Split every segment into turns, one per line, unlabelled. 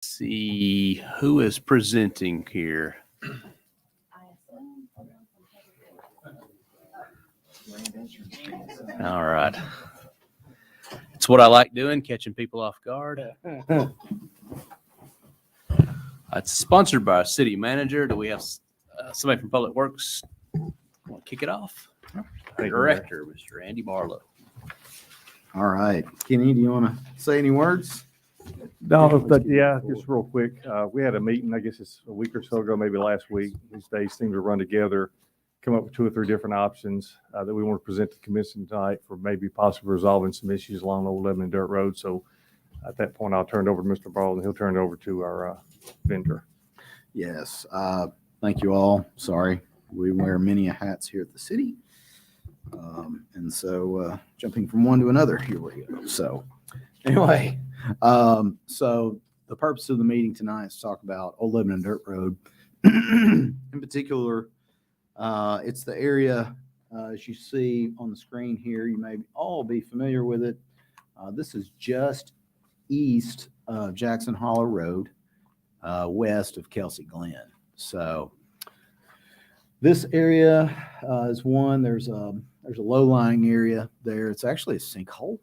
See who is presenting here. All right. It's what I like doing, catching people off guard. It's sponsored by our city manager. Do we have somebody from Public Works want to kick it off? Director, Mr. Andy Barlow.
All right. Kenny, do you want to say any words?
No, but yeah, just real quick. We had a meeting, I guess it's a week or so ago, maybe last week. These days seem to run together, come up with 2 or 3 different options that we want to present to the commission tonight for maybe possibly resolving some issues along Old Lebanon Dirt Road. So at that point, I'll turn it over to Mr. Barlow and he'll turn it over to our vendor.
Yes. Thank you all. Sorry. We wear many hats here at the city. And so jumping from one to another, here we go. So anyway, so the purpose of the meeting tonight is to talk about Old Lebanon Dirt Road. In particular, it's the area, as you see on the screen here, you may all be familiar with it. This is just east of Jackson Hollow Road, west of Kelsey Glen. So this area is one, there's a low-lying area there. It's actually a sinkhole,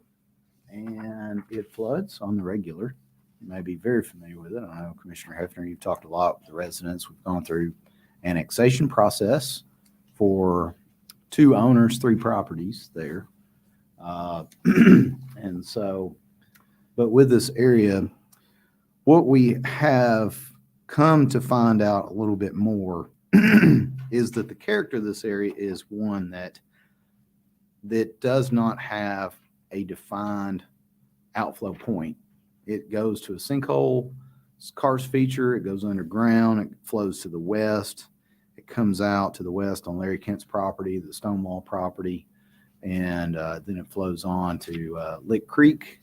and it floods on the regular. You may be very familiar with it. I know, Commissioner Hefner, you've talked a lot with the residents. We've gone through annexation process for 2 owners, 3 properties there. And so, but with this area, what we have come to find out a little bit more is that the character of this area is one that does not have a defined outflow point. It goes to a sinkhole, it's karst feature, it goes underground, it flows to the west, it comes out to the west on Larry Kent's property, the Stonewall property, and then it flows on to Lick Creek,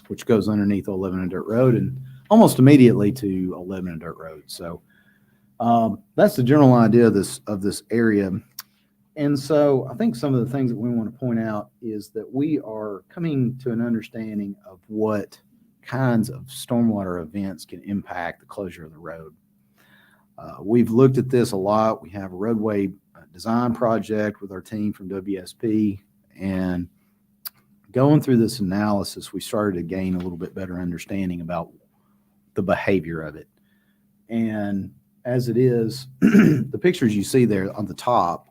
which goes underneath Old Lebanon Dirt Road and almost immediately to Old Lebanon Dirt Road. So that's the general idea of this area. And so I think some of the things that we want to point out is that we are coming to an understanding of what kinds of stormwater events can impact the closure of the road. We've looked at this a lot. We have a roadway design project with our team from WSP, and going through this analysis, we started to gain a little bit better understanding about the behavior of it. And as it is, the pictures you see there on the top,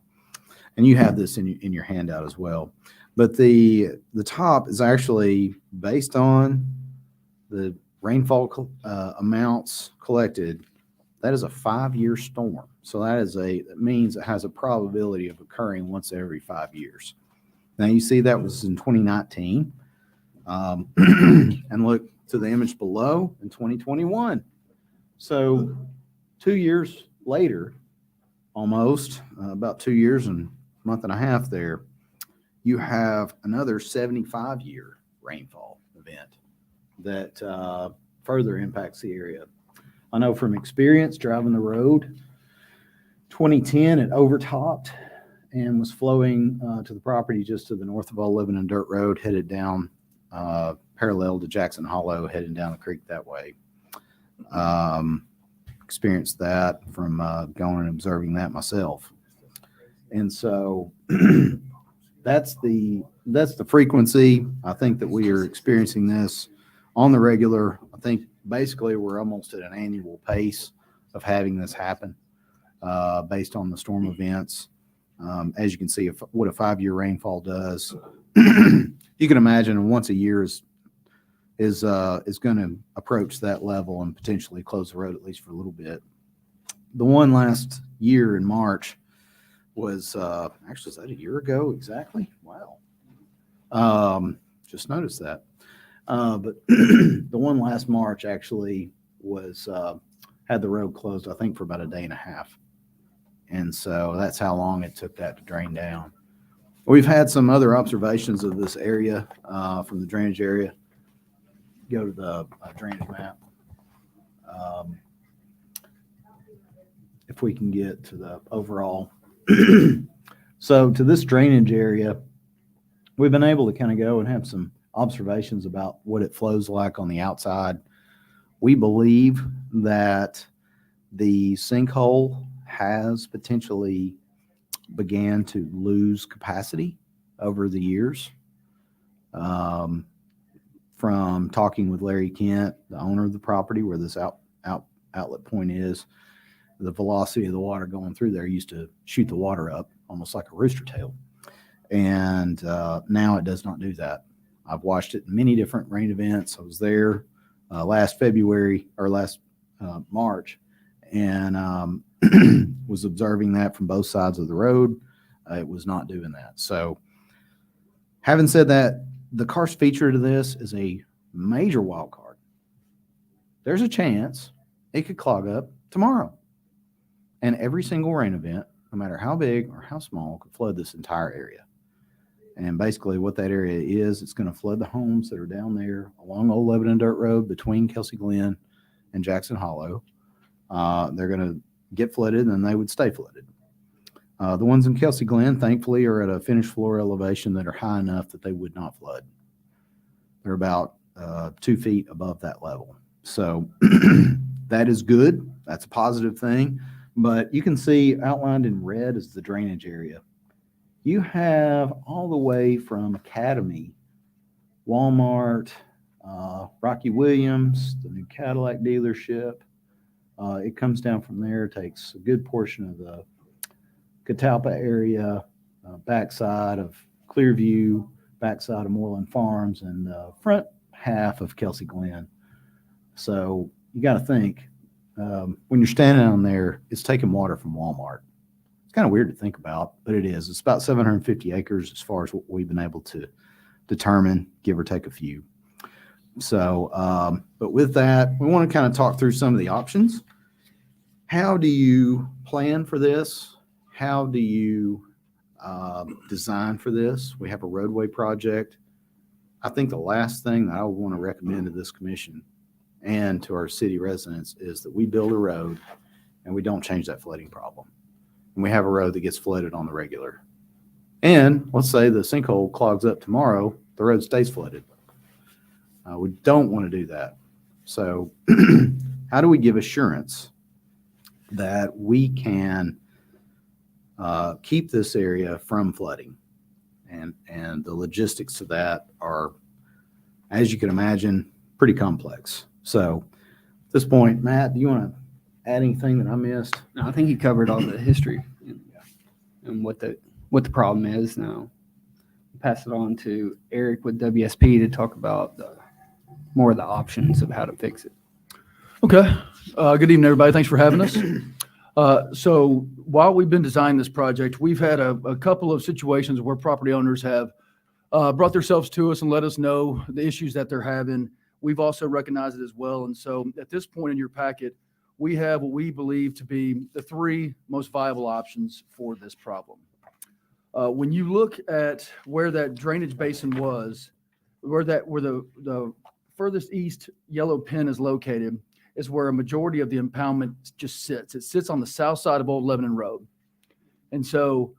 and you have this in your handout as well, but the top is actually based on the rainfall amounts collected. That is a 5-year storm. So that means it has a probability of occurring once every 5 years. Now you see that was in 2019. And look to the image below in 2021. So 2 years later, almost about 2 years and a month and a half there, you have another 75-year rainfall event that further impacts the area. I know from experience driving the road, 2010 it overtopped and was flowing to the property just to the north of Old Lebanon Dirt Road, headed down parallel to Jackson Hollow, heading down the creek that way. Experienced that from going and observing that myself. And so that's the frequency. I think that we are experiencing this on the regular. I think basically we're almost at an annual pace of having this happen based on the storm events. As you can see, what a 5-year rainfall does, you can imagine once a year is going to approach that level and potentially close the road at least for a little bit. The one last year in March was actually, is that a year ago exactly? Wow. Just noticed that. But the one last March actually was had the road closed, I think, for about a day and a half. And so that's how long it took that to drain down. We've had some other observations of this area from the drainage area. Go to the drainage map. If we can get to the overall. So to this drainage area, we've been able to kind of go and have some observations about what it flows like on the outside. We believe that the sinkhole has potentially began to lose capacity over the years. From talking with Larry Kent, the owner of the property where this outlet point is, the velocity of the water going through there used to shoot the water up almost like a rooster tail. And now it does not do that. I've watched it in many different rain events. I was there last February or last March, and was observing that from both sides of the road. It was not doing that. So having said that, the karst feature to this is a major wild card. There's a chance it could clog up tomorrow. And every single rain event, no matter how big or how small, could flood this entire area. And basically what that area is, it's going to flood the homes that are down there along Old Lebanon Dirt Road between Kelsey Glen and Jackson Hollow. They're going to get flooded, and they would stay flooded. The ones in Kelsey Glen, thankfully, are at a finished floor elevation that are high enough that they would not flood. They're about 2 feet above that level. So that is good. That's a positive thing. But you can see outlined in red is the drainage area. You have all the way from Academy, Walmart, Rocky Williams, the new Cadillac dealership. It comes down from there, takes a good portion of the Catalpa area, backside of Clearview, backside of Moreland Farms, and front half of Kelsey Glen. So you got to think, when you're standing on there, it's taking water from Walmart. It's kind of weird to think about, but it is. It's about 750 acres as far as what we've been able to determine, give or take a few. So, but with that, we want to kind of talk through some of the options. How do you plan for this? How do you design for this? We have a roadway project. I think the last thing that I would want to recommend to this commission and to our city residents is that we build a road and we don't change that flooding problem. And we have a road that gets flooded on the regular. And let's say the sinkhole clogs up tomorrow, the road stays flooded. We don't want to do that. So how do we give assurance that we can keep this area from flooding? And the logistics of that are, as you can imagine, pretty complex. So at this point, Matt, do you want to add anything that I missed?
No, I think you covered all the history and what the problem is. Now, pass it on to Eric with WSP to talk about more of the options of how to fix it.
Okay. Good evening, everybody. Thanks for having us. So while we've been designing this project, we've had a couple of situations where property owners have brought themselves to us and let us know the issues that they're having. We've also recognized it as well. And so at this point in your packet, we have what we believe to be the 3 most viable options for this problem. When you look at where that drainage basin was, where the furthest east yellow pin is located, is where a majority of the impoundment just sits. It sits on the south side of Old Lebanon Road. And so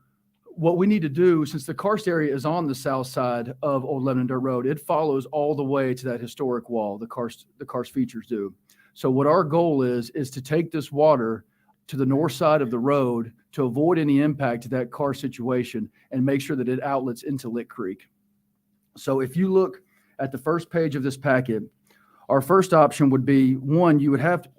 what we need to do, since the karst area is on the south side of Old Lebanon Dirt Road, it follows all the way to that historic wall, the karst features do. So what our goal is to take this water to the north side of the road to avoid any impact to that karst situation and make sure that it outlets into Lick Creek. So if you look at the first page of this packet, our first option would be, one, you would have to,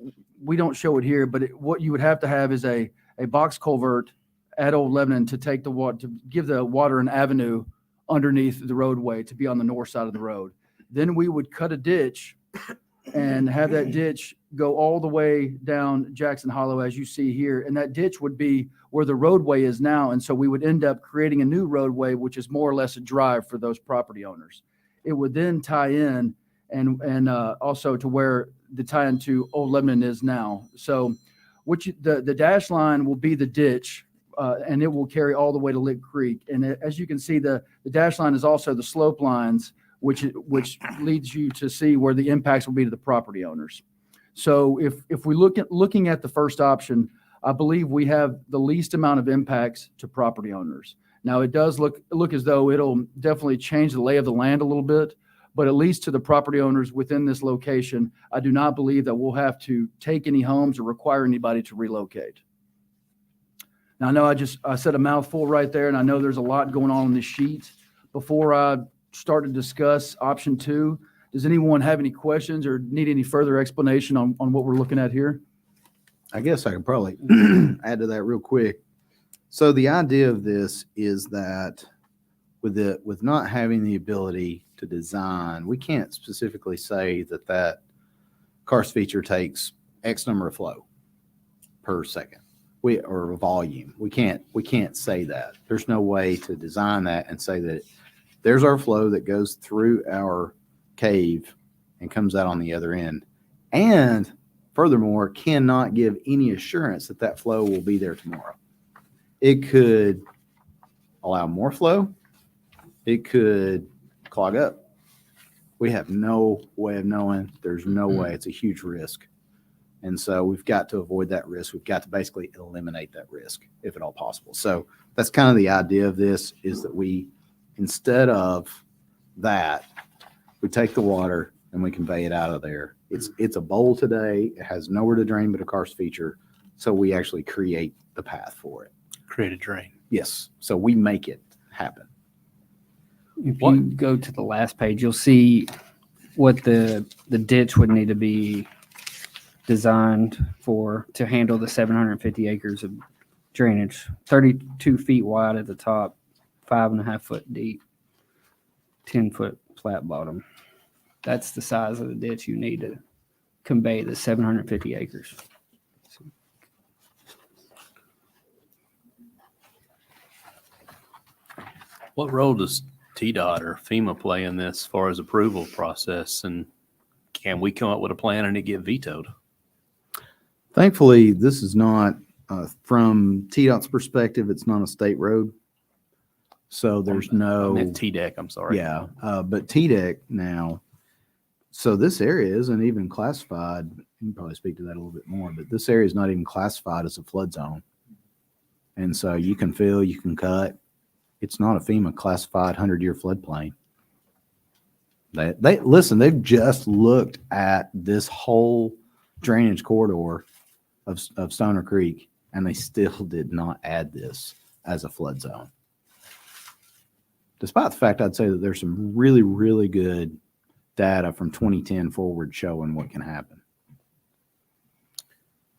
we don't show it here, but what you would have to have is a box culvert at Old Lebanon to take the water, to give the water an avenue underneath the roadway to be on the north side of the road. Then we would cut a ditch and have that ditch go all the way down Jackson Hollow, as you see here. And that ditch would be where the roadway is now. And so we would end up creating a new roadway, which is more or less a drive for those property owners. It would then tie in and also to where the tie into Old Lebanon is now. So the dash line will be the ditch, and it will carry all the way to Lick Creek. And as you can see, the dash line is also the slope lines, which leads you to see where the impacts will be to the property owners. So if we looking at the first option, I believe we have the least amount of impacts to property owners. Now, it does look as though it'll definitely change the lay of the land a little bit, but at least to the property owners within this location, I do not believe that we'll have to take any homes or require anybody to relocate. Now, I know I said a mouthful right there, and I know there's a lot going on this sheet. Before I start to discuss option 2, does anyone have any questions or need any further explanation on what we're looking at here?
I guess I could probably add to that real quick. So the idea of this is that with not having the ability to design, we can't specifically say that karst feature takes X number of flow per second. Or volume. We can't say that. There's no way to design that and say that there's our flow that goes through our cave and comes out on the other end. And furthermore, cannot give any assurance that flow will be there tomorrow. It could allow more flow. It could clog up. We have no way of knowing. There's no way. It's a huge risk. And so we've got to avoid that risk. We've got to basically eliminate that risk if at all possible. So that's kind of the idea of this, is that we, instead of that, we take the water and we convey it out of there. It's a bowl today. It has nowhere to drain but a karst feature. So we actually create the path for it.
Create a drain.
Yes. So we make it happen.
If you go to the last page, you'll see what the ditch would need to be designed to handle the 750 acres of drainage. 32 feet wide at the top, 5.5 foot deep, 10 foot flat bottom. That's the size of the ditch you need to convey the 750 acres.
What role does TDOT or FEMA play in this as far as approval process? And can we come up with a plan and it get vetoed?
Thankfully, this is not, from TDOT's perspective, it's not a state road. So there's no.
I meant TDEC, I'm sorry.
Yeah, but TDEC now, so this area isn't even classified. You can probably speak to that a little bit more, but this area is not even classified as a flood zone. And so you can fill, you can cut. It's not a FEMA classified 100-year floodplain. Listen, they've just looked at this whole drainage corridor of Stoner Creek, and they still did not add this as a flood zone. Despite the fact I'd say that there's some really, really good data from 2010 forward showing what can happen.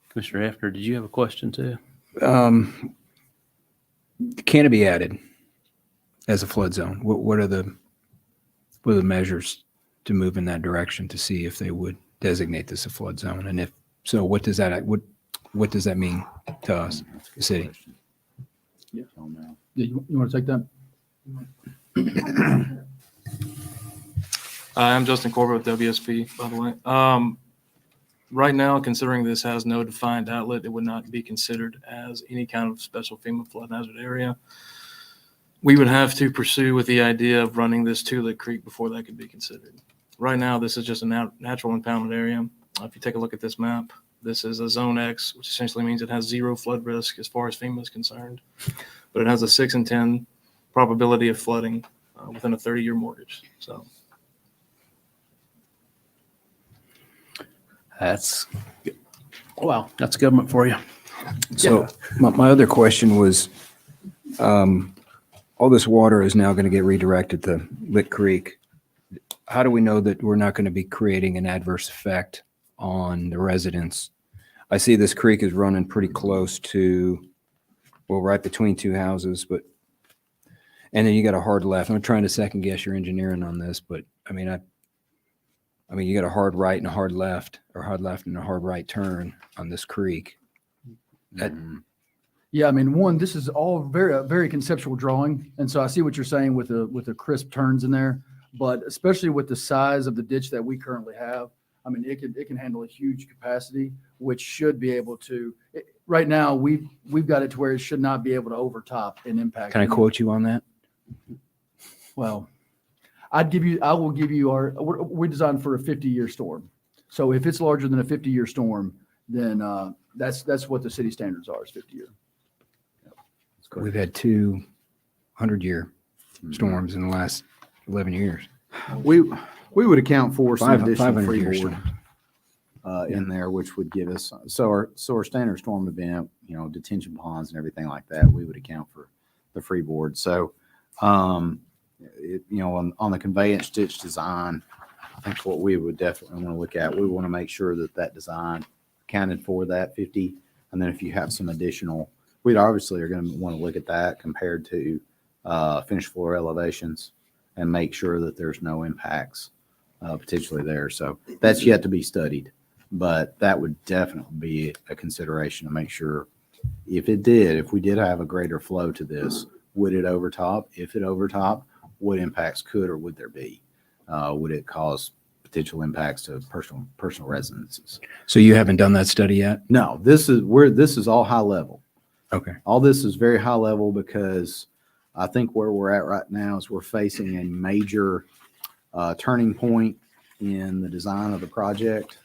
Commissioner Hefner, did you have a question too?
Can it be added as a flood zone? What are the measures to move in that direction to see if they would designate this a flood zone? And if so, what does that mean to us, the city?
Yeah, you want to take that?
I'm Justin Corbett with WSP, by the way. Right now, considering this has no defined outlet, it would not be considered as any kind of special FEMA flood hazard area. We would have to pursue with the idea of running this to Lick Creek before that could be considered. Right now, this is just a natural impoundment area. If you take a look at this map, this is a Zone X, which essentially means it has zero flood risk as far as FEMA is concerned. But it has a 6 in 10 probability of flooding within a 30-year mortgage. So
That's government for you.
So my other question was, all this water is now going to get redirected to Lick Creek. How do we know that we're not going to be creating an adverse effect on the residents? I see this creek is running pretty close to, well, right between two houses, and then you got a hard left. I'm trying to second guess your engineering on this, but I mean, you got a hard right and a hard left, or hard left and a hard right turn on this creek.
Yeah, I mean, one, this is all very conceptual drawing, and so I see what you're saying with the crisp turns in there, but especially with the size of the ditch that we currently have, I mean, it can handle a huge capacity, which should be able to. Right now, we've got it to where it should not be able to overtop and impact.
Can I quote you on that?
Well, I will give you we designed for a 50-year storm. So if it's larger than a 50-year storm, then that's what the city standards are, is 50-year.
We've had 200-year storms in the last 11 years.
We We would account for some
500
additional
500 years.
freeboard in there, which would give us, so our standard storm event, detention ponds and everything like that, we would account for the freeboard. So, on the conveyance ditch design, I think what we would definitely want to look at, we want to make sure that design accounted for that 50. And then if you have some additional, we obviously are going to want to look at that compared to finished floor elevations and make sure that there's no impacts potentially there. So that's yet to be studied, but that would definitely be a consideration to make sure if we did have a greater flow to this, would it overtop? If it overtop, what impacts could or would there be? Would it cause potential impacts to personal residences?
So you haven't done that study yet?
No, this is all high level.
Okay.
All this is very high level because I think where we're at right now is we're facing a major turning point in the design of the project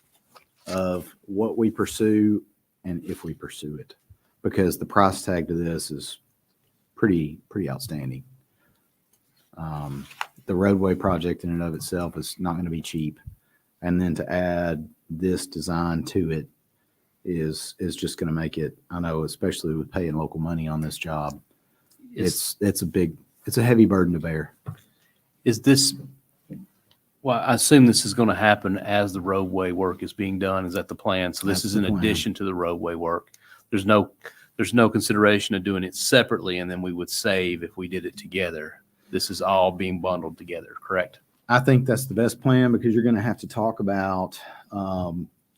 of what we pursue and if we pursue it, because the price tag to this is pretty outstanding. The roadway project in and of itself is not going to be cheap. And then to add this design to it is just going to make it, I know, especially with paying local money on this job, it's a heavy burden to bear.
Well, I assume this is going to happen as the roadway work is being done. Is that the plan? So this
That's
is
the
in
plan.
addition to the roadway work. There's no consideration of doing it separately, and then we would save if we did it together. This is all being bundled together, correct?
I think that's the best plan because you're going to have to talk about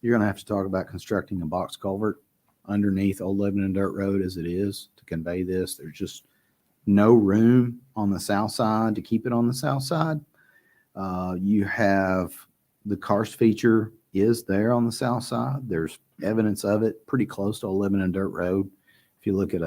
constructing a box culvert underneath Old Lebanon Dirt Road as it is to convey this. There's just no room on the south side to keep it on the south side. You have the karst feature is there on the south side. There's evidence of it pretty close to Old Lebanon Dirt Road. If you look at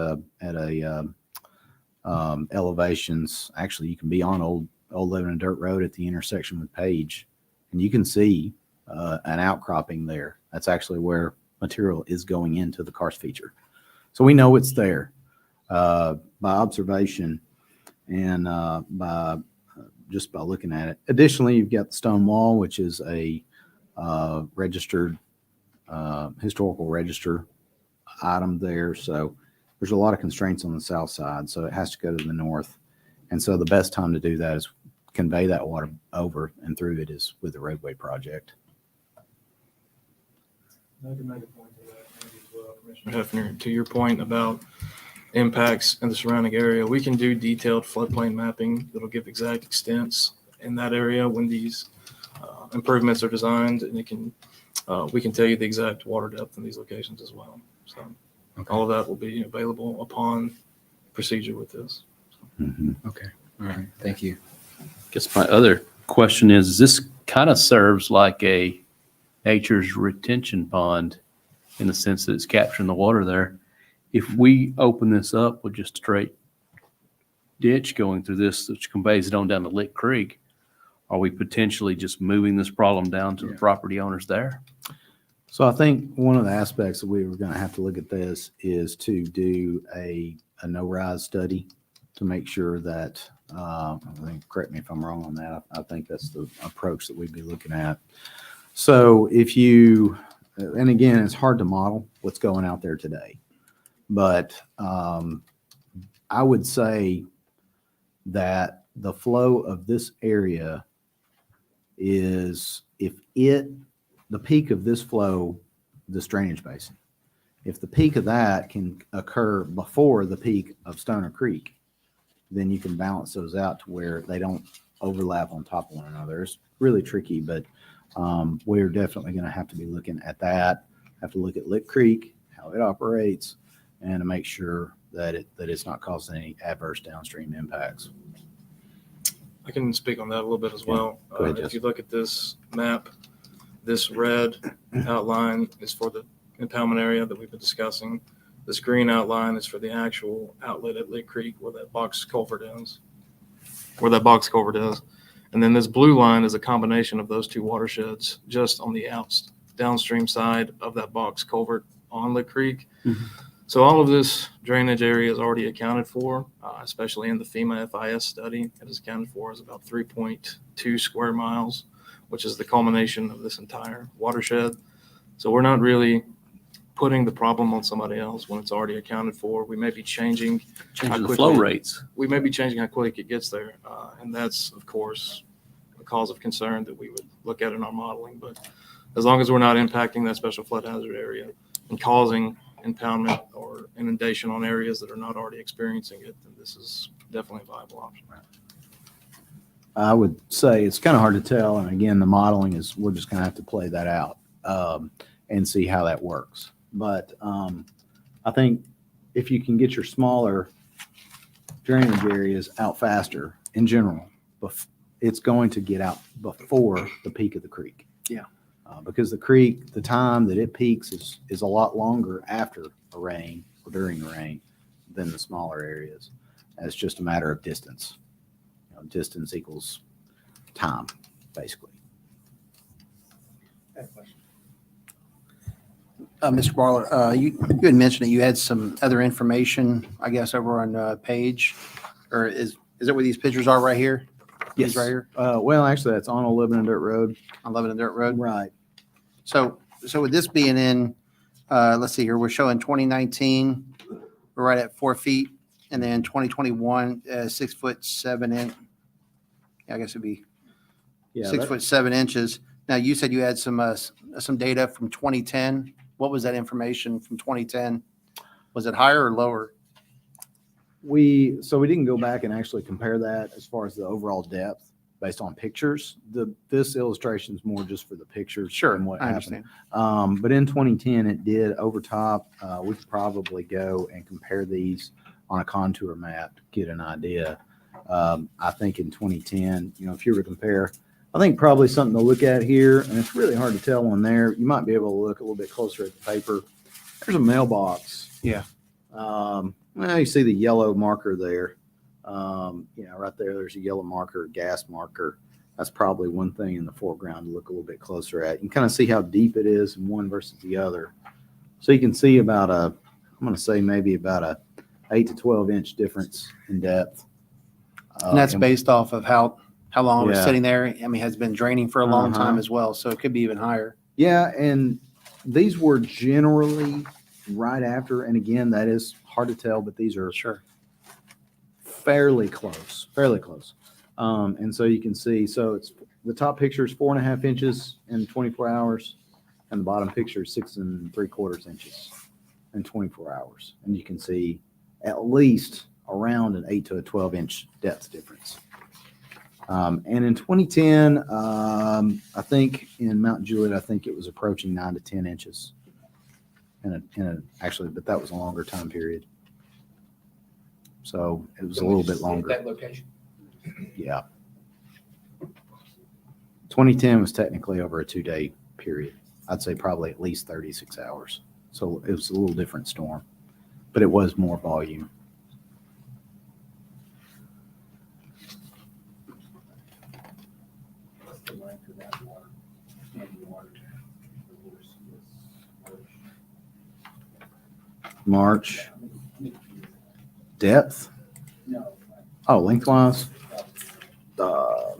elevations, actually you can be on Old Lebanon Dirt Road at the intersection with Page, and you can see an outcropping there. That's actually where material is going into the karst feature. So we know it's there by observation and by looking at it. Additionally, you've got the stone wall, which is a registered historical register item there. So there's a lot of constraints on the south side, so it has to go to the north. And so the best time to do that is convey that water over and through it is with the roadway project.
I can make a point to that maybe as well, Commissioner Hefner, to your point about impacts in the surrounding area. We can do detailed floodplain mapping that'll give exact extents in that area when these improvements are designed, and we can tell you the exact water depth in these locations as well. So all of that will be available upon procedure with this.
Mm-hmm.
Okay. All right. Thank you.
Guess my other question is this kind of serves like a nature's retention pond in the sense that it's capturing the water there. If we open this up with just a straight ditch going through this, which conveys it on down to Lick Creek, are we potentially just moving this problem down to the property owners there?
So I think one of the aspects that we were going to have to look at this is to do a no-rise study to make sure that, I think, correct me if I'm wrong on that, I think that's the approach that we'd be looking at. So and again, it's hard to model what's going out there today, but I would say that the flow of this area is, the peak of this flow, this drainage basin, if the peak of that can occur before the peak of Stoner Creek, then you can balance those out to where they don't overlap on top of one another. It's really tricky, but we're definitely going to have to be looking at that, have to look at Lick Creek, how it operates, and to make sure that it's not causing any adverse downstream impacts.
I can speak on that a little bit as well.
Go ahead,
If you look at this map, this red outline is for the impoundment area that we've been discussing. This green outline is for the actual outlet at Lick Creek where that box culvert is. And then this blue line is a combination of those two watersheds just on the downstream side of that box culvert on Lick Creek.
Mm-hmm.
So all of this drainage area is already accounted for, especially in the FEMA FIS study. It is accounted for as about 3.2 square miles. which is the culmination of this entire watershed. So we're not really putting the problem on somebody else when it's already accounted for. We may be changing
Changing the
quickly-
flow rates.
we may be changing how quick it gets there. And that's, of course, a cause of concern that we would look at in our modeling. But as long as we're not impacting that special flood hazard area and causing impoundment or inundation on areas that are not already experiencing it, then this is definitely a viable option.
I would say it's kind of hard to tell. And again, the modeling is, we're just going to have to play that out and see how that works. But I think if you can get your smaller drainage areas out faster in general, it's going to get out before the peak of the creek.
Yeah.
Because the creek, the time that it peaks is a lot longer after a rain or during the rain than the smaller areas. And it's just a matter of distance. Distance equals time, basically.
Mr. Barler, you had mentioned that you had some other information, I guess, over on page, or is that where these pictures are right here? These right here
Well, actually, that's on a Lebanon Dirt Road.
on Lebanon Dirt Road?
Right.
So with this being in, let's see here, we're showing 2019, we're right at 4 feet, and then 2021, 6'7". I guess it'd be
Yeah.
6'7". Now, you said you had some data from 2010. What was that information from 2010? Was it higher or lower?
We didn't go back and actually compare that as far as the overall depth based on pictures. This illustration is more just for the pictures. And what
I
happened.
understand.
But in 2010, it did over top. We could probably go and compare these on a contour map to get an idea. I think in 2010, if you were to compare, I think probably something to look at here, and it's really hard to tell on there. You might be able to look a little bit closer at the paper. There's a mailbox.
Yeah.
Well, you see the yellow marker there. Right there, there's a yellow marker, gas marker. That's probably one thing in the foreground to look a little bit closer at. You can kind of see how deep it is in one versus the other. So you can see about I'm going to say maybe about a 8 to 12 inch difference in depth.
And that's based off of how long it was
Yeah.
sitting there. I mean, has been draining for a long time
Uh-huh.
as well, so it could be even higher.
Yeah, and these were generally right after, and again, that is hard to tell, but these are
Sure.
fairly close. And so you can see, so it's the top picture is 4.5 inches in 24 hours, and the bottom picture is 6 3/4 inches in 24 hours. And you can see at least around an 8 to a 12 inch depth difference. And in 2010, I think in Mount Juliet, I think it was approaching 9 to 10 inches. Actually, but that was a longer time period. So it was a little bit longer.
That location.
Yeah. 2010 was technically over a 2-day period. I'd say probably at least 36 hours. So it was a little different storm, but it was more volume.
What's the length of that water? Standing water.
March depth.
No.
Oh, lengthwise. I'm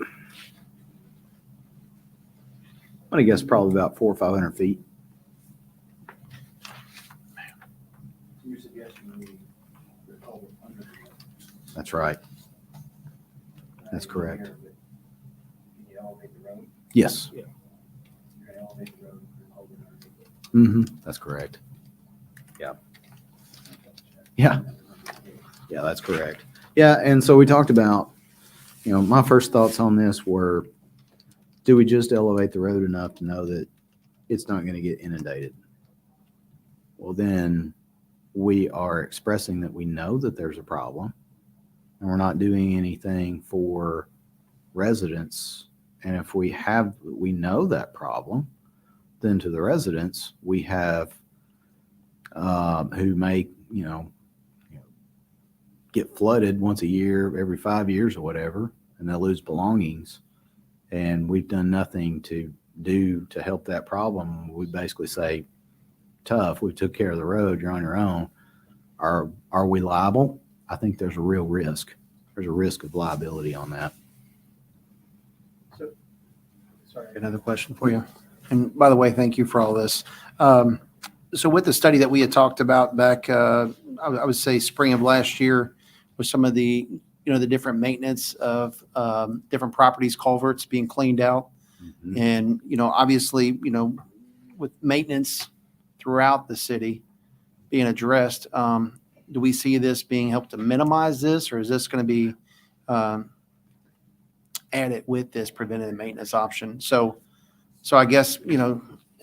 gonna guess probably about 400 or 500 feet.
You're suggesting we recall under.
That's right. That's correct.
Can you elevate the road?
Yes.
You're gonna elevate the road and hold it underneath.
That's correct. Yeah. Yeah, that's correct. Yeah, and so we talked about, my first thoughts on this were, do we just elevate the road enough to know that it's not going to get inundated? Well, then we are expressing that we know that there's a problem, and we're not doing anything for residents. And if we know that problem, then to the residents, we have who may, get flooded once a year, every 5 years or whatever, and they'll lose belongings. And we've done nothing to help that problem. We basically say, tough, we took care of the road, you're on your own. Are we liable? I think there's a real risk. There's a risk of liability on that.
So
Sorry, another question for you. And by the way, thank you for all this. So with the study that we had talked about back, I would say spring of last year, with some of the, the different maintenance of different properties, culverts being cleaned out.
Mhm.
And, obviously, with maintenance throughout the city being addressed, do we see this being helped to minimize this, or is this going to be added with this preventative maintenance option? So I guess,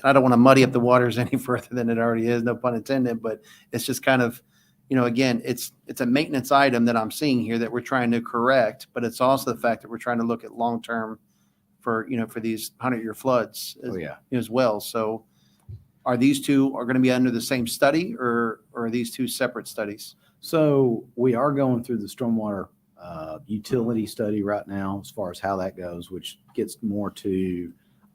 I don't want to muddy up the waters any further than it already is, no pun intended, but it's just kind of, again, it's a maintenance item that I'm seeing here that we're trying to correct, but it's also the fact that we're trying to look at long-term for these 100-year floods
Oh, yeah.
as well. So are these two are going to be under the same study, or are these two separate studies?
So we are going through the stormwater utility study right now as far as how that goes, which gets more to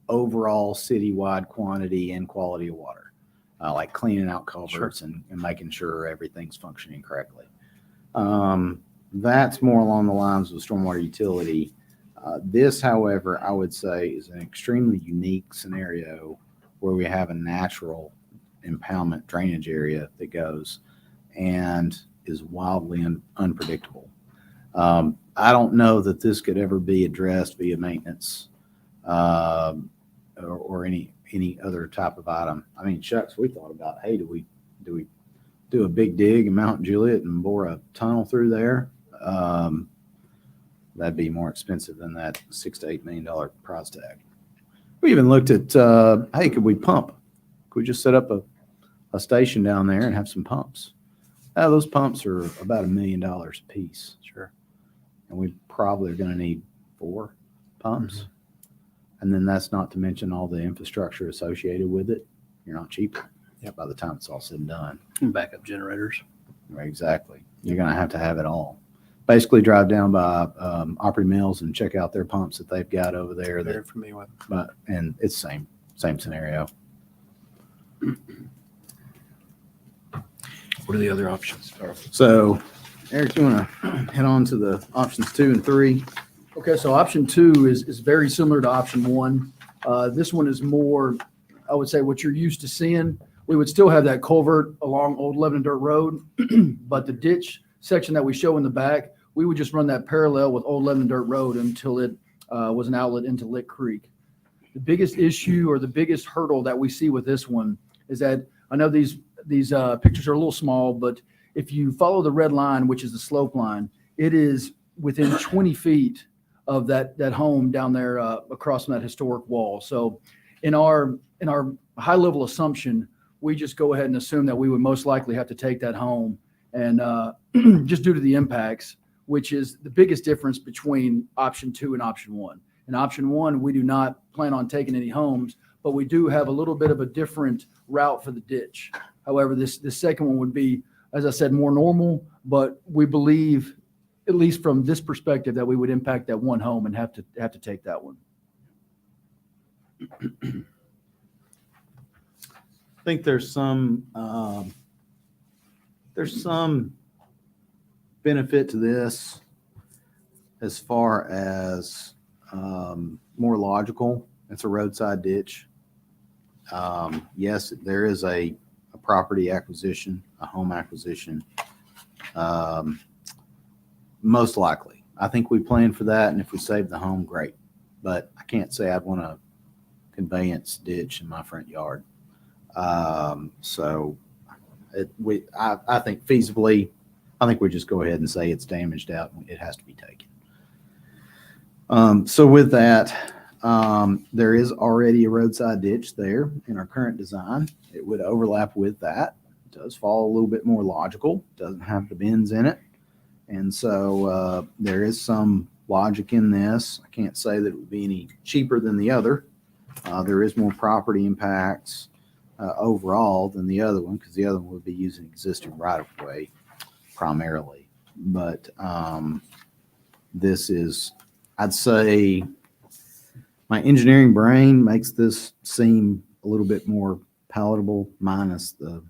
overall citywide quantity and quality of water, like cleaning out culverts and making sure everything's functioning correctly. That's more along the lines of stormwater utility. This, however, I would say is an extremely unique scenario where we have a natural impoundment drainage area that goes and is wildly unpredictable. I don't know that this could ever be addressed via maintenance or any other type of item. I mean, shucks, we thought about, hey, do we do a big dig in Mount Juliet and bore a tunnel through there? That'd be more expensive than that $6 to $8 million price tag. We even looked at, hey, could we pump? Could we just set up a station down there and have some pumps? Those pumps are about $1 million a piece. Sure. And we probably are going to need 4 pumps. Mm-hmm. And then that's not to mention all the infrastructure associated with it. You're not cheaper by the time it's all said and done.
And backup generators.
Right, exactly. You're going to have it all. Basically drive down by Opry Mills and check out their pumps that they've got over there.
Very familiar with.
And it's same scenario.
What are the other options?
So, Eric, you want to head on to the options 2 and 3?
Okay, so option 2 is very similar to option 1. This one is more, I would say, what you're used to seeing. We would still have that culvert along Old Lebanon Dirt Road, but the ditch section that we show in the back, we would just run that parallel with Old Lebanon Dirt Road until it was an outlet into Lick Creek. The biggest issue or the biggest hurdle that we see with this one is that I know these pictures are a little small, but if you follow the red line, which is the slope line, it is within 20 feet of that home down there across from that historic wall. So in our high level assumption, we just go ahead and assume that we would most likely have to take that home, and just due to the impacts, which is the biggest difference between option 2 and option 1. In option 1, we do not plan on taking any homes, but we do have a little bit of a different route for the ditch. However, this second one would be, as I said, more normal, but we believe, at least from this perspective, that we would impact that one home and have to take that one.
I think there's some benefit to this as far as more logical. It's a roadside ditch. Yes, there is a property acquisition, a home acquisition. Most likely. I think we plan for that, and if we save the home, great. But I can't say I'd want a conveyance ditch in my front yard. I think feasibly, I think we just go ahead and say it's damaged out and it has to be taken. So with that, there is already a roadside ditch there in our current design. It would overlap with that. It does fall a little bit more logical. Doesn't have the bends in it. And so there is some logic in this. I can't say that it would be any cheaper than the other. There is more property impacts overall than the other one, because the other one would be using existing right-of-way primarily. But this is, I'd say, my engineering brain makes this seem a little bit more palatable, minus the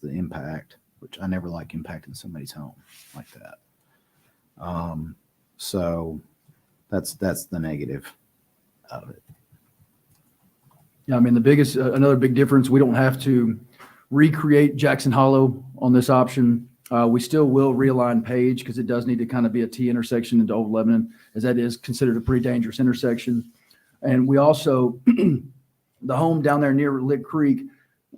impact, which I never like impacting somebody's home like that. So that's the negative. out of it.
Yeah, I mean, the biggest, another big difference, we don't have to recreate Jackson Hollow on this option. We still will realign Page because it does need to kind of be a T intersection into Old Lebanon, as that is considered a pretty dangerous intersection. And we also, the home down there near Lick Creek,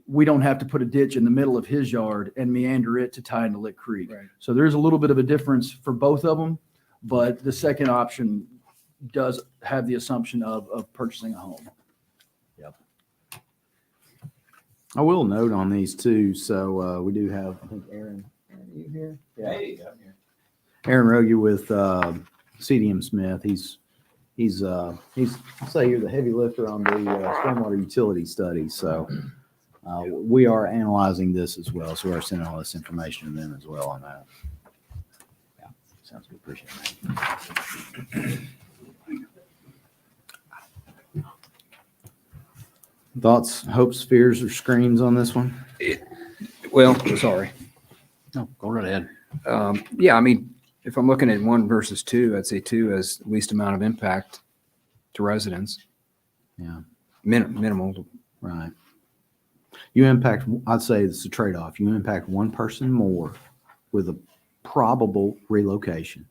we don't have to put a ditch in the middle of his yard and meander it to tie into Lick Creek.
Right.
So there's a little bit of a difference for both of them, but the second option does have the assumption of purchasing a home.
I will note on these too. So we do have, I think, Aaron, are you here? Yeah.
Hey, I'm here.
Aaron Rogie with CDM Smith. He's I'll say you're the heavy lifter on the stormwater utility study. So we are analyzing this as well. So we're sending all this information to them as well on that. Yeah, sounds good. Appreciate that. Thoughts, hopes, fears, or screams on this one?
Well, sorry.
No, go right ahead.
Yeah, I mean, if I'm looking at 1 versus 2, I'd say 2 has least amount of impact to residents.
Yeah.
Minimal.
Right. You impact, I'd say it's a trade-off. You impact one person more with a probable relocation,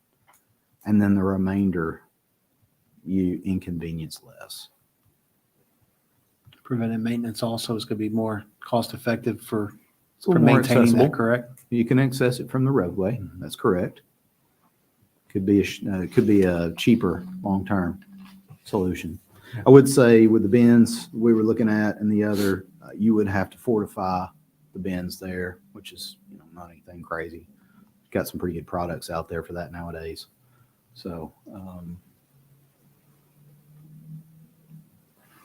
and then the remainder you inconvenience less.
Preventive maintenance also is going to be more cost effective for
It's a little more
maintaining
accessible.
that, correct?
You can access it from the roadway. That's correct. Could be a cheaper long-term solution. I would say with the bins we were looking at and the other, you would have to fortify the bins there, which is not anything crazy. Got some pretty good products out there for that nowadays. So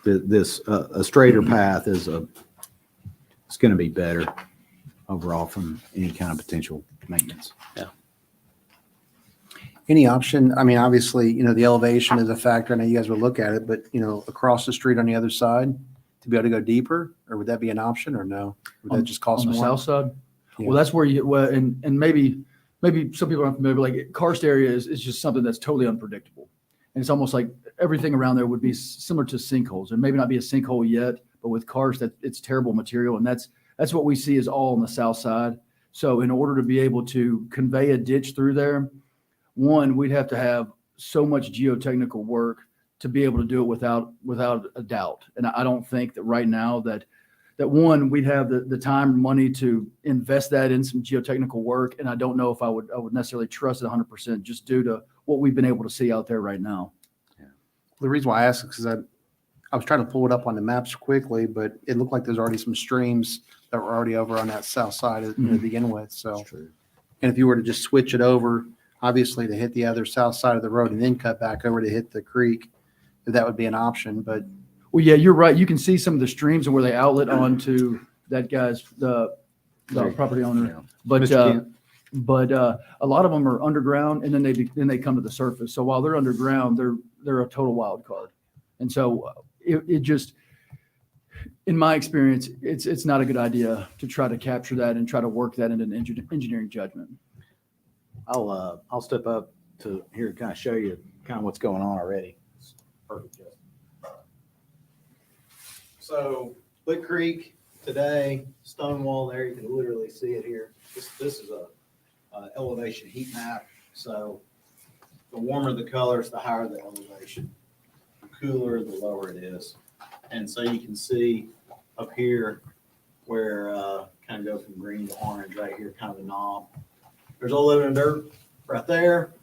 a straighter path is it's going to be better overall from any kind of potential maintenance.
Any option, I mean, obviously, the elevation is a factor. I know you guys would look at it, but, across the street on the other side to be able to go deeper, or would that be an option or no? Would that just cost
On the
more?
south side?
Yeah.
Well, that's where and maybe some people aren't familiar, but like karst area is just something that's totally unpredictable. And it's almost like everything around there would be similar to sinkholes. There maybe not be a sinkhole yet, but with karst, it's terrible material. And that's what we see is all on the south side. So in order to be able to convey a ditch through there, one, we'd have to have so much geotechnical work to be able to do it without a doubt. And I don't think that right now that one, we'd have the time or money to invest that in some geotechnical work. And I don't know if I would necessarily trust it 100% just due to what we've been able to see out there right now.
The reason why I asked is because I was trying to pull it up on the maps quickly, but it looked like there's already some streams that were already over on that south side to begin with. So, and if you were to just switch it over, obviously to hit the other south side of the road and then cut back over to hit the creek, that would be an option. But
Well, yeah, you're right. You can see some of the streams and where they outlet onto that guy's, the property owner.
Yeah.
But,
Mr. Kent.
but a lot of them are underground and then they come to the surface. So while they're underground, they're a total wild card. And so it just, in my experience, it's not a good idea to try to capture that and try to work that into an engineering judgment.
I'll step up to here to kind of show you kind of what's going on already. Perfect, Justin. So Lick Creek today, stone wall there, you can literally see it here. This is a elevation heat map. So the warmer the colors, the higher the elevation. The cooler, the lower it is. And so you can see up here where kind of go from green to orange right here, kind of a knob. There's Old Lebanon dirt right there.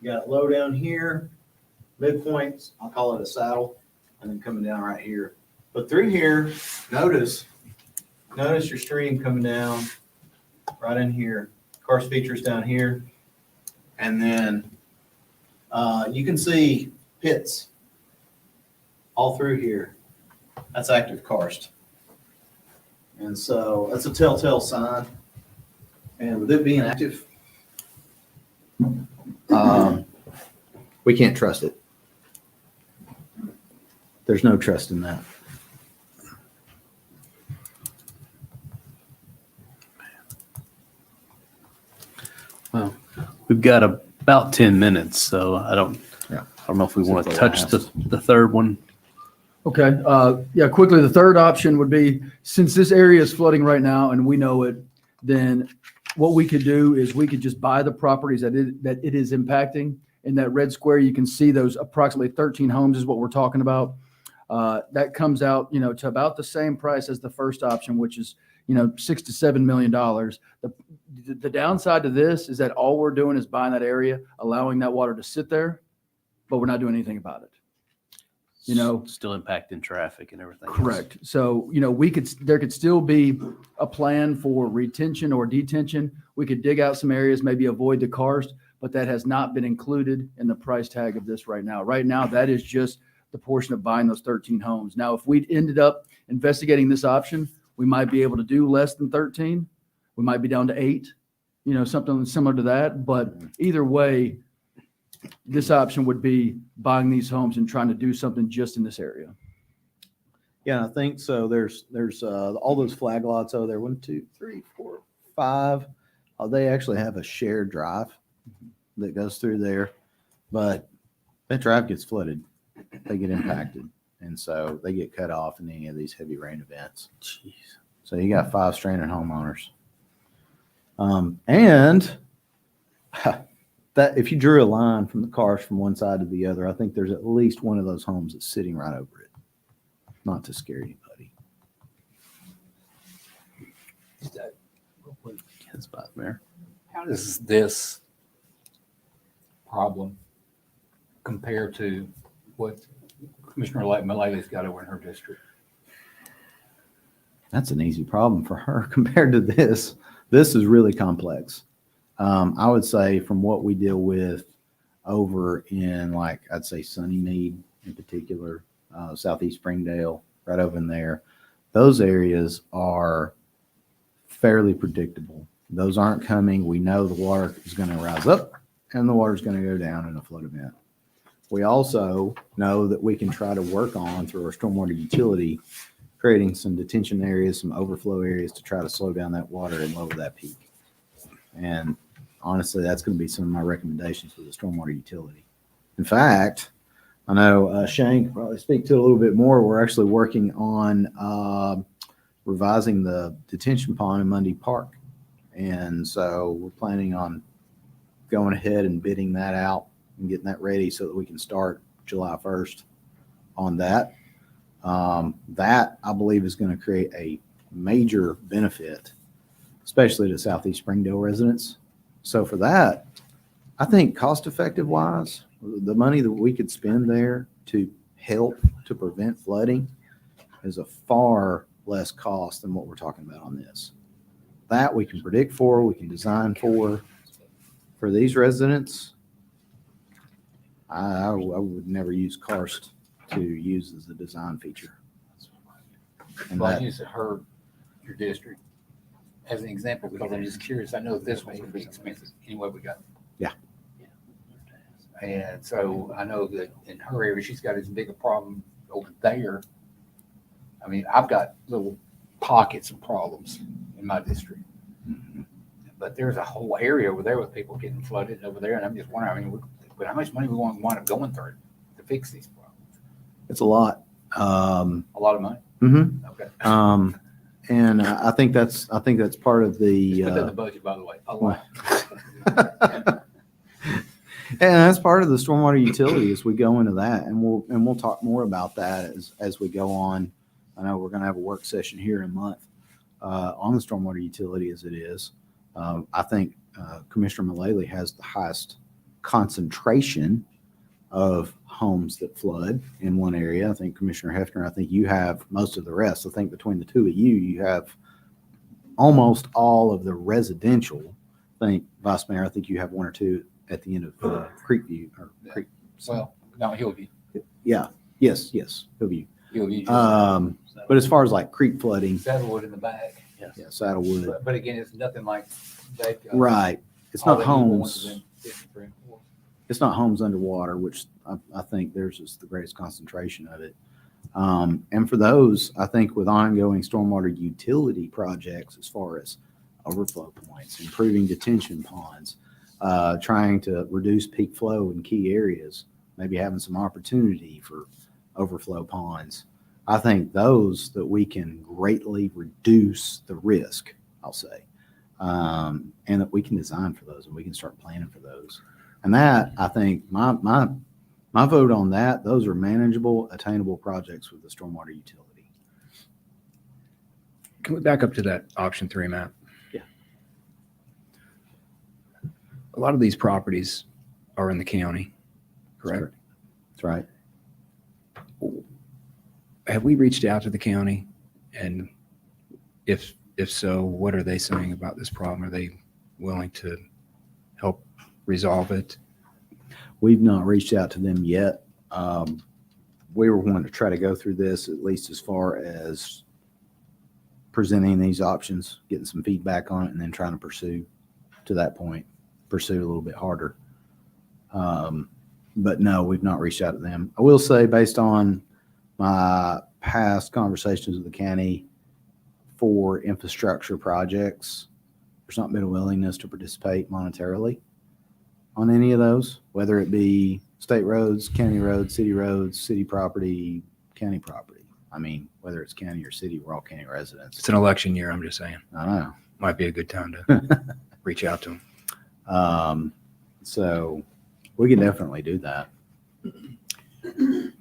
You got low down here, midpoints, I'll call it a saddle, and then coming down right here. But through here, notice your stream coming down right in here. Karst features down here. And then you can see pits all through here. That's active karst. And so that's a telltale sign. And with it being active, we can't trust it. There's no trust in that.
Well, we've got about 10 minutes, so I don't I don't know if we want to
Simple
touch
as.
the third one.
Okay, yeah, quickly, the third option would be, since this area is flooding right now and we know it, then what we could do is we could just buy the properties that it is impacting. In that red square, you can see those approximately 13 homes is what we're talking about. That comes out, to about the same price as the first option, which is, $6 to $7 million. The downside to this is that all we're doing is buying that area, allowing that water to sit there, but we're not doing anything about it.
Still impacting traffic and everything else.
Correct. So, there could still be a plan for retention or detention. We could dig out some areas, maybe avoid the karst, but that has not been included in the price tag of this right now. Right now, that is just the portion of buying those 13 homes. Now, if we ended up investigating this option, we might be able to do less than 13. We might be down to 8, something similar to that. But either way, this option would be buying these homes and trying to do something just in this area.
Yeah, I think so. There's all those flag lots over there. 1, 2, 3, 4, 5. They actually have a shared drive that goes through there, but that drive gets flooded. They get impacted, and so they get cut off in any of these heavy rain events. Jeez. So you got 5 stranded homeowners. And that if you drew a line from the cars from one side to the other, I think there's at least one of those homes that's sitting right over it. Not to scare anybody.
That's about there.
How does this problem compare to what Commissioner Mullally got over in her district?
That's an easy problem for her compared to this. This is really complex. I would say from what we deal with over in, like, I'd say Sunnymead in particular, Southeast Springdale, right over in there, those areas are fairly predictable. Those aren't coming. We know the water is going to rise up and the water is going to go down in a flood event. We also know that we can try to work on, through our stormwater utility, creating some detention areas, some overflow areas to try to slow down that water and lower that peak. And honestly, that's going to be some of my recommendations for the stormwater utility. In fact, I know Shane can probably speak to it a little bit more. We're actually working on revising the detention pond in Mundy Park. And so we're planning on going ahead and bidding that out and getting that ready so that we can start July 1st on that. That, I believe, is going to create a major benefit, especially to Southeast Springdale residents. So for that, I think cost-effective wise, the money that we could spend there to help to prevent flooding is a far less cost than what we're talking about on this. That we can predict for, we can design for these residents. I would never use karst to use as a design feature. And
Well, I
that,
use your district, as an example, because I'm just curious. I know this one's gonna be expensive anyway we got.
Yeah.
And so I know that in her area, she's got as big a problem over there. I mean, I've got little pockets of problems in my district. But there's a whole area over there with people getting flooded over there, and I'm just wondering, I mean, but how much money we want to wind up going through to fix these problems?
it's a lot.
A lot of money?
Mhm.
Okay.
And I think that's part of the,
Put that in the budget, by the way. A lot.
and that's part of the stormwater utility as we go into that, and we'll talk more about that as we go on. I know we're going to have a work session here in a month on the stormwater utility as it is. I think Commissioner Mullally has the highest concentration of homes that flood in one area. I think Commissioner Hefner, I think you have most of the rest. I think between the two of you have almost all of the residential. I think, Vice Mayor, I think you have one or two at the end of Creekview or Creek.
Well, no, Hillview.
Yeah. Yes. Hillview.
Hillview.
But as far as like creek flooding,
Saddlewood in the back.
yeah, Saddlewood.
But again, it's nothing like that.
Right. It's
all
not
the evil
homes.
ones in 53 and 4.
It's not homes underwater, which I think theirs is the greatest concentration of it. And for those, I think with ongoing stormwater utility projects, as far as overflow points, improving detention ponds, trying to reduce peak flow in key areas, maybe having some opportunity for overflow ponds. I think those that we can greatly reduce the risk, I'll say, and that we can design for those and we can start planning for those. And that, I think, my vote on that, those are manageable, attainable projects with the stormwater utility.
Can we back up to that option 3 map?
Yeah.
A lot of these properties are in the county, correct?
That's right.
Have we reached out to the county? And if so, what are they saying about this problem? Are they willing to help resolve it?
We've not reached out to them yet. We were wanting to try to go through this at least as far as presenting these options, getting some feedback on it, and then trying to pursue to that point, pursue a little bit harder. But no, we've not reached out to them. I will say, based on my past conversations with the county for infrastructure projects, there's not been a willingness to participate monetarily on any of those, whether it be state roads, city property, county property. I mean, whether it's county or city, we're all county residents.
It's an election year, I'm just saying.
I know.
Might be a good time to reach out to them.
So we can definitely do that.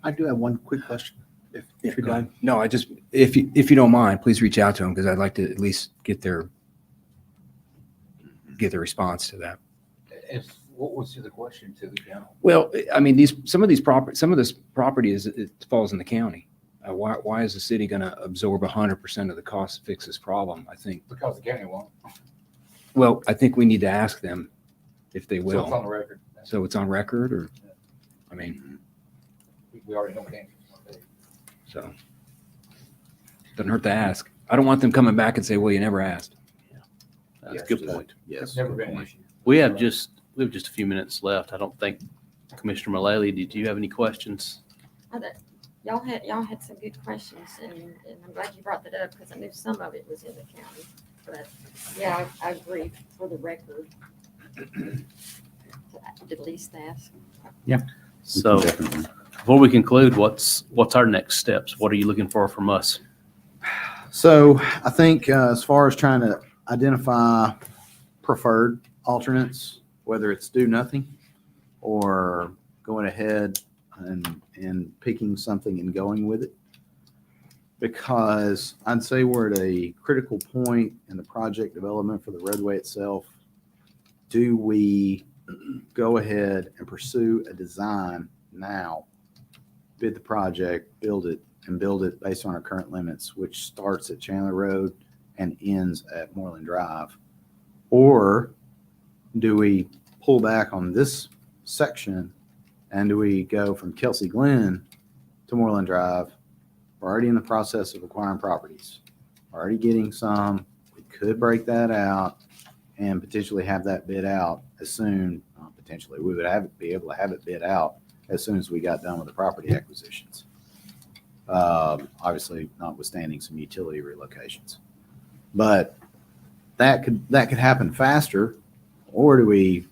I do have one quick question. If you're done.
No, I just, if you don't mind, please reach out to them because I'd like to at least get their response to that.
What was the question to the county?
Well, I mean, some of this property it falls in the county. Why is the city going to absorb 100% of the cost to fix this problem? I think.
Because the county won't.
Well, I think we need to ask them if they
So
will.
it's on the record.
So it's on record, or, I mean,
We already know what the answer is.
so doesn't hurt to ask. I don't want them coming back and say, "Well, you never asked."
That's a good point.
Yes.
It's never
good
been an
point.
issue.
We have just a few minutes left. I don't think, Commissioner Mullally, did you have any questions?
Y'all had some good questions, and I'm glad you brought that up because I knew some of it was in the county. But yeah, I agree for the record to at least ask.
So
Definitely.
before we conclude, what's our next steps? What are you looking for from us?
So I think as far as trying to identify preferred alternates, whether it's do nothing or going ahead and picking something and going with it, because I'd say we're at a critical point in the project development for the roadway itself. Do we go ahead and pursue a design now, bid the project, build it based on our current limits, which starts at Chandler Road and ends at Moreland Drive? Or do we pull back on this section and do we go from Kelsey Glen to Moreland Drive? We're already in the process of acquiring properties, already getting some. We could break that out and potentially have that bid out as soon, potentially, we would be able to have it bid out as soon as we got done with the property acquisitions. Obviously, notwithstanding some utility relocations. But that could happen faster, or do we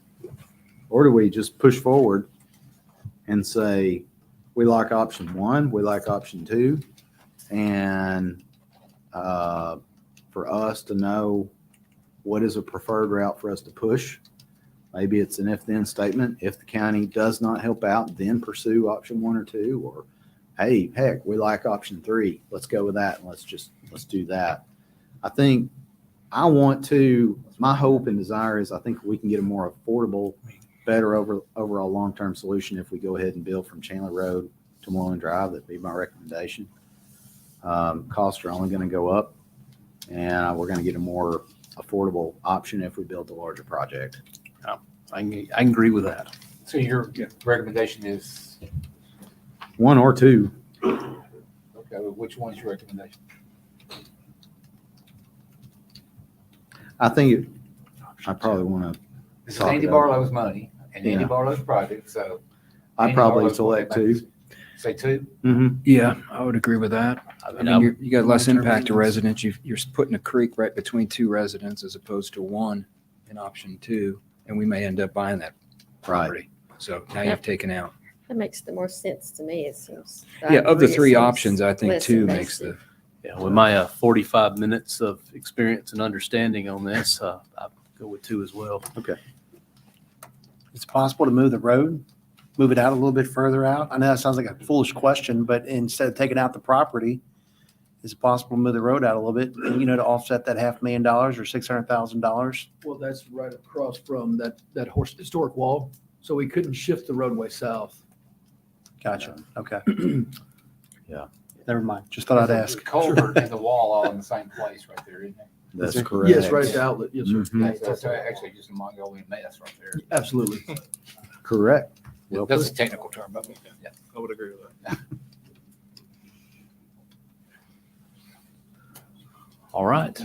just push forward and say, we like option 1, we like option 2, and for us to know what is a preferred route for us to push. Maybe it's an if-then statement. If the county does not help out, then pursue option 1 or 2, or hey, heck, we like option 3. Let's go with that and let's do that. I think my hope and desire is I think we can get a more affordable, better overall long-term solution if we go ahead and build from Chandler Road to Moreland Drive. That'd be my recommendation. Costs are only going to go up, and we're going to get a more affordable option if we build the larger project.
I can agree with that.
So your recommendation is,
1 or 2.
okay, well, which one's your recommendation?
I think I probably want to.
This is
Talk
Andy
about it.
Barlow's money and Andy
Yeah.
Barlow's project, so.
I'd
Andy
probably
Barlow's
select
gonna make
2.
Say 2?
Mm-hmm.
Yeah, I would agree with that.
I
I
mean,
mean, you got less
long-term
impact to
maintenance.
residents. You're putting a creek right between 2 residents as opposed to 1 in option 2, and we may end up buying that property. So now you've taken out.
That makes the more sense to me, it seems.
Yeah, of the
agree, it
three
seems
options, I think
less
two makes the,
invasive.
Yeah, with my 45 minutes of experience and understanding on this, I'll go with 2 as well.
It's possible to move the road, move it out a little bit further out. I know that sounds like a foolish question, but instead of taking out the property, is it possible to move the road out a little bit, to offset that $500,000 or $600,000?
Well, that's right across from that historic wall, so we couldn't shift the roadway south.
Gotcha. Okay.
Yeah.
Never mind. Just thought I'd ask.
The culvert and the wall all in the same place right there, isn't it?
That's
it?
correct.
Yes, right at the outlet, yes, sir.
Mhm.
That's actually just a Mongolian mess right there.
Absolutely.
Correct. Well
That's a
put.
technical term, but yeah.
I would agree with that.
All right.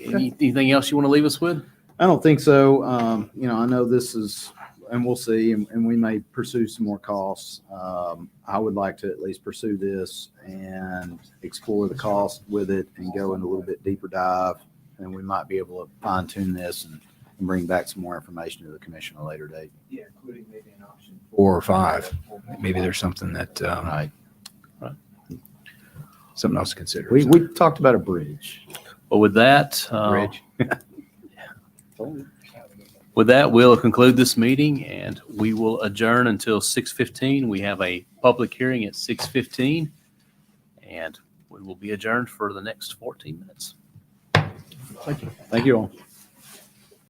Anything else you want to leave us with?
I don't think so. I know this is, and we'll see, and we may pursue some more costs. I would like to at least pursue this and explore the cost with it and go in a little bit deeper dive. And we might be able to fine tune this and bring back some more information to the commission at a later date.
Yeah, including maybe an option.
4 or 5. Maybe there's something that,
Right.
something else to consider.
We talked about a bridge.
Well, with that,
Bridge.
with that, we'll conclude this meeting and we will adjourn until 6:15. We have a public hearing at 6:15 and we will be adjourned for the next 14 minutes.
Thank you all.